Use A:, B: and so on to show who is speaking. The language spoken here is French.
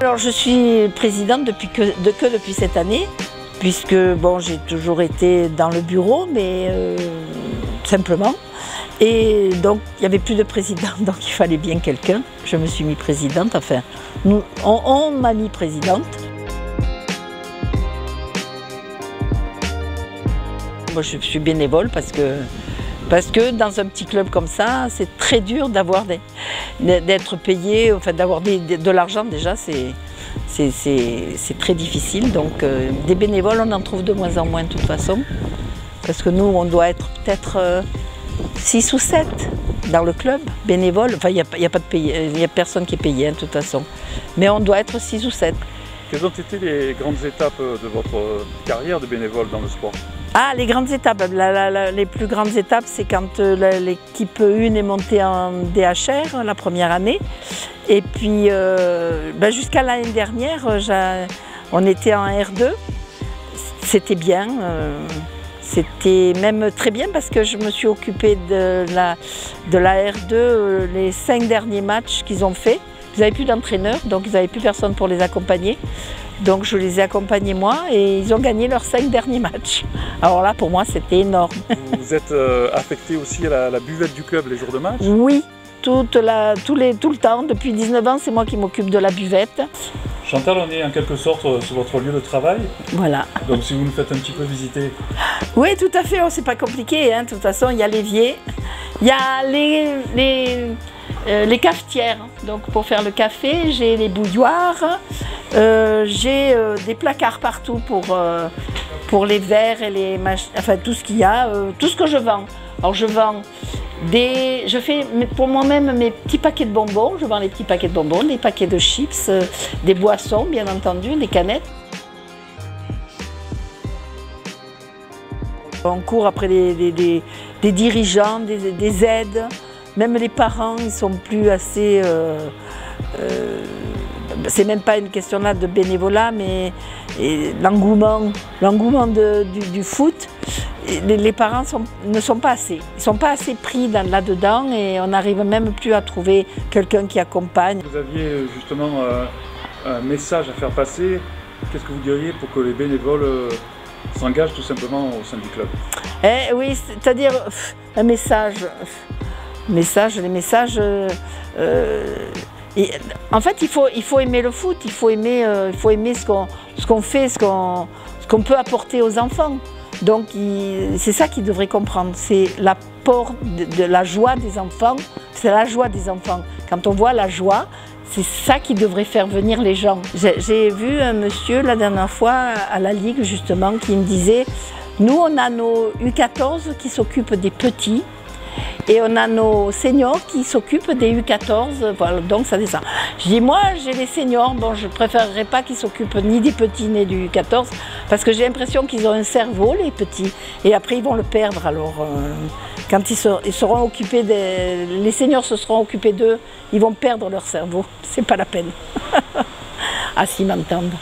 A: Alors je suis présidente depuis cette année, puisque bon, j'ai toujours été dans le bureau, mais simplement. Et donc il n'y avait plus de président, donc il fallait bien quelqu'un. Je me suis mis présidente, enfin, on m'a mis présidente. Moi je suis bénévole parce que dans un petit club comme ça, c'est très dur d'être payé, enfin d'avoir de l'argent déjà, c'est très difficile. Donc des bénévoles, on en trouve de moins en moins de toute façon. Parce que nous, on doit être peut-être 6 ou 7 dans le club, bénévoles. Enfin, il n'y a personne qui est payé de toute façon. Mais on doit être 6 ou 7.
B: Quelles ont été les grandes étapes de votre carrière de bénévole dans le sport?
A: Ah, les grandes étapes. Les plus grandes étapes, c'est quand l'équipe 1 est montée en DHR la première année. Et puis, jusqu'à l'année dernière, on était en R2. C'était bien. C'était même très bien parce que je me suis occupée de la R2 les 5 derniers matchs qu'ils ont fait. Ils n'avaient plus d'entraîneur, donc ils n'avaient plus personne pour les accompagner. Donc je les ai accompagnés moi et ils ont gagné leurs 5 derniers matchs. Alors là, pour moi, c'était énorme.
B: Vous êtes affecté aussi à la buvette du club les jours de match?
A: Oui, tout le temps. Depuis 19 ans, c'est moi qui m'occupe de la buvette.
B: Chantal, on est en quelque sorte sur votre lieu de travail. Voilà. Donc si vous nous faites un petit peu visiter.
A: Oui, tout à fait. Oh, c'est pas compliqué. Hein. De toute façon, il y a l'évier, il y a les cafetières. Donc pour faire le café, j'ai les bouilloires, j'ai des placards partout pour les verres et les machins, enfin tout ce qu'il y a, tout ce que je vends. Alors je vends je fais pour moi-même mes petits paquets de bonbons, je vends les petits paquets de bonbons, des paquets de chips, des boissons bien entendu, des canettes. On court après des dirigeants, des aides, même les parents, ils sont plus assez... c'est même pas une question là de bénévolat, mais l'engouement du foot. Les parents ne sont pas assez. Ils ne sont pas assez pris là-dedans et on n'arrive même plus à trouver quelqu'un qui accompagne.
B: Vous aviez justement un message à faire passer. Qu'est-ce que vous diriez pour que les bénévoles s'engagent tout simplement au sein du club?
A: Oui, c'est-à-dire un message. Les messages. En fait, il faut aimer le foot, il faut aimer ce qu'on fait, ce qu'on peut apporter aux enfants. Donc c'est ça qu'ils devraient comprendre, c'est l'apport de la joie des enfants, c'est la joie des enfants. Quand on voit la joie, c'est ça qui devrait faire venir les gens. J'ai vu un monsieur la dernière fois à la Ligue justement qui me disait, nous on a nos U14 qui s'occupent des petits, et on a nos seniors qui s'occupent des U14, voilà, donc ça descend. Je dis, moi j'ai les seniors, bon je ne préférerais pas qu'ils s'occupent ni des petits ni du U14, parce que j'ai l'impression qu'ils ont un cerveau, les petits, et après ils vont le perdre. Alors quand ils seront occupés, les seniors se seront occupés d'eux, ils vont perdre leur cerveau, c'est pas la peine. Ah, s'ils m'entendent.